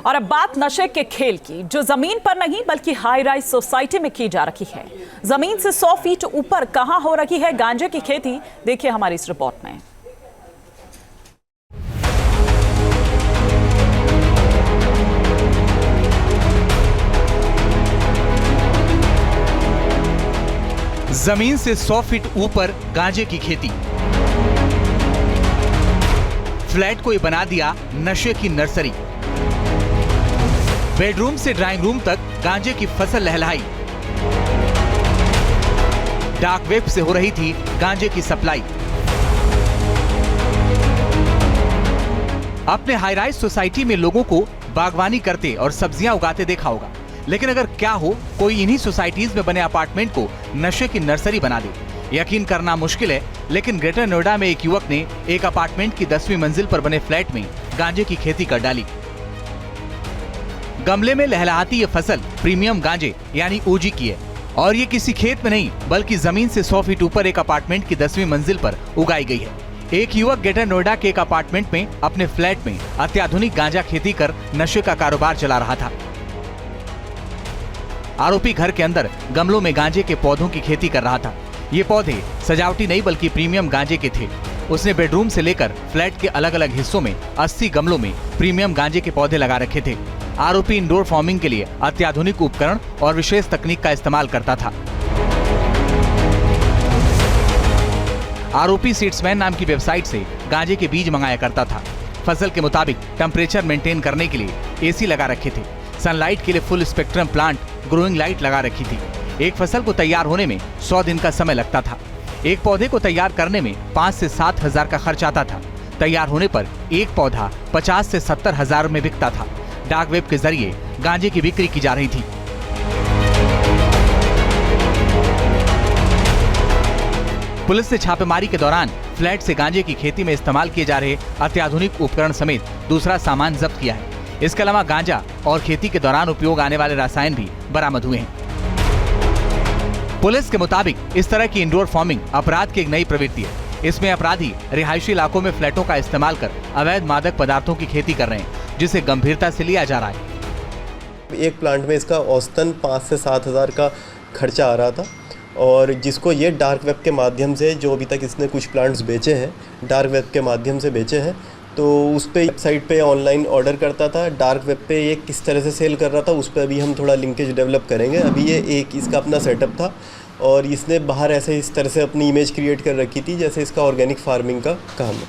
और अब बात नशे के खेल की, जो जमीन पर नहीं बल्कि हाई राइज सोसाइटी में की जा रही है। जमीन से 100 फीट ऊपर कहां हो रही है गांजे की खेती, देखिए हमारी इस रिपोर्ट में। जमीन से 100 फीट ऊपर गांजे की खेती। फ्लैट को ये बना दिया नशे की नर्सरी। बेडरूम से ड्राइंग रूम तक गांजे की फसल लहलहाई। डार्क वेब से हो रही थी गांजे की सप्लाई। अपने हाई राइज सोसाइटी में लोगों को बागवानी करते और सब्जियां उगाते देखा होगा, लेकिन अगर क्या हो कोई इन्हीं सोसाइटीज में बने अपार्टमेंट को नशे की नर्सरी बना दे। यकीन करना मुश्किल है, लेकिन ग्रेटर नोएडा में एक युवक ने एक अपार्टमेंट की 10वीं मंजिल पर बने फ्लैट में गांजे की खेती कर डाली। गमले में लहलहाती ये फसल प्रीमियम गांजे यानी ओजी की है, और ये किसी खेत में नहीं बल्कि जमीन से 100 फीट ऊपर एक अपार्टमेंट की 10वीं मंजिल पर उगाई गई है। एक युवक ग्रेटर नोएडा के एक अपार्टमेंट में अपने फ्लैट में अत्याधुनिक गांजा खेती कर नशे का कारोबार चला रहा था। आरोपी घर के अंदर गमलों में गांजे के पौधों की खेती कर रहा था। ये पौधे सजावटी नहीं बल्कि प्रीमियम गांजे के थे। उसने बेडरूम से लेकर फ्लैट के अलग अलग हिस्सों में 80 गमलों में प्रीमियम गांजे के पौधे लगा रखे थे। आरोपी इंडोर फार्मिंग के लिए अत्याधुनिक उपकरण और विशेष तकनीक का इस्तेमाल करता था। आरोपी सीड्समैन नाम की वेबसाइट से गांजे के बीज मंगाया करता था। फसल के मुताबिक टेम्परेचर मेंटेन करने के लिए एसी लगा रखे थे। सनलाइट के लिए full spectrum plant growing light लगा रखी थी। एक फसल को तैयार होने में 100 दिन का समय लगता था। एक पौधे को तैयार करने में 5 से 7 हजार का खर्च आता था। तैयार होने पर एक पौधा 50 से 70 हजार में बिकता था। डार्क वेब के जरिए गांजे की बिक्री की जा रही थी। पुलिस ने छापेमारी के दौरान फ्लैट से गांजे की खेती में इस्तेमाल किए जा रहे अत्याधुनिक उपकरण समेत दूसरा सामान जब्त किया है। इसके अलावा गांजा और खेती के दौरान उपयोग आने वाले रसायन भी बरामद हुए हैं। पुलिस के मुताबिक इस तरह की इंडोर फार्मिंग अपराध की एक नई प्रवृत्ति है। इसमें अपराधी रिहायशी इलाकों में फ्लैटों का इस्तेमाल कर अवैध मादक पदार्थों की खेती कर रहे हैं, जिसे गंभीरता से लिया जा रहा है। एक प्लांट में इसका औसतन 5 से 7 हजार का खर्चा आ रहा था, और जिसको ये डार्क वेब के माध्यम से, जो अभी तक इसने कुछ प्लांट्स बेचे हैं डार्क वेब के माध्यम से बेचे हैं, तो उस पे वेबसाइट पे ऑनलाइन ऑर्डर करता था। डार्क वेब पे ये किस तरह से सेल कर रहा था उस पर अभी हम थोड़ा लिंकेज डेवलप करेंगे। अभी ये एक इसका अपना सेटअप था, और इसने बाहर ऐसे इस तरह से अपनी इमेज क्रिएट कर रखी थी जैसे इसका ऑर्गेनिक फार्मिंग का काम है।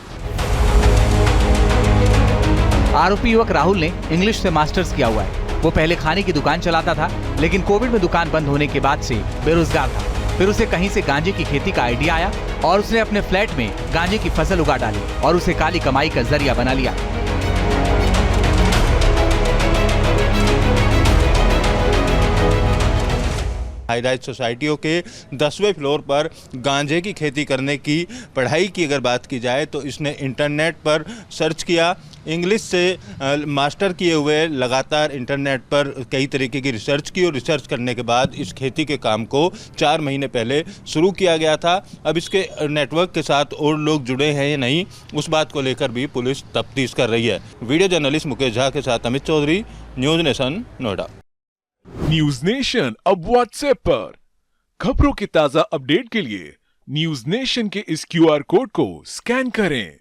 आरोपी युवक राहुल ने इंग्लिश से मास्टर्स किया हुआ है। वो पहले खाने की दुकान चलाता था, लेकिन कोविड में दुकान बंद होने के बाद से बेरोजगार था। फिर उसे कहीं से गांजे की खेती का आइडिया आया और उसने अपने फ्लैट में गांजे की फसल उगा डाली और उसे काली कमाई का जरिया बना लिया। हाई राइज सोसाइटियों के 10वें फ्लोर पर गांजे की खेती करने की पढ़ाई की अगर बात की जाए तो इसने इंटरनेट पर सर्च किया। इंग्लिश से मास्टर किए हुए लगातार इंटरनेट पर कई तरीके की रिसर्च की, और रिसर्च करने के बाद इस खेती के काम को 4 महीने पहले शुरू किया गया था। अब इसके नेटवर्क के साथ और लोग जुड़े हैं या नहीं, उस बात को लेकर भी पुलिस तफ्तीश कर रही है। वीडियो जर्नलिस्ट मुकेश झा के साथ Amit Chaudhary, news nation, Noida. News nation अब व्हाट्सएप पर खबरों की ताजा अपडेट के लिए न्यूज नेशन के इस QR कोड को स्कैन करें।